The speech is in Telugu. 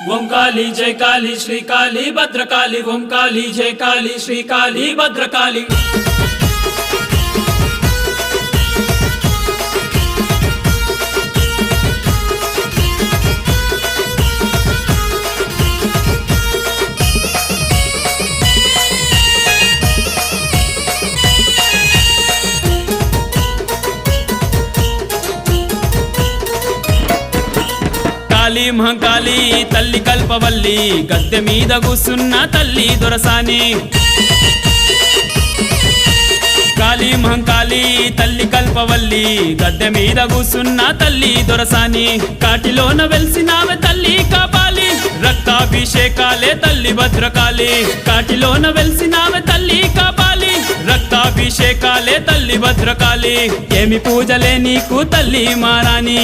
ఓం కాళీ జై కాళీ శ్రీ కాళీ భద్రకాళి ఓం కాళీ జై కాళీ శ్రీ కాళీ భద్రకాళి కాళీ మహంకాళి తల్లి కల్పవల్లి గద్దె మీద కూసున్న తల్లి దొరసాని కాళీ మహంకాళి తల్లి కల్పవల్లి గద్దె మీద కూసున్న తల్లి దొరసాని కాటిలోన వెలిసినావే తల్లి కాపాలి రక్తాభిషేకాలే తల్లి భద్రకాళి కాటిలోన వెలిసినావే తల్లి కాపాలి రక్తాభిషేకాలే తల్లి భద్రకాళి ఏమి పూజలే నీకు తల్లి మారాని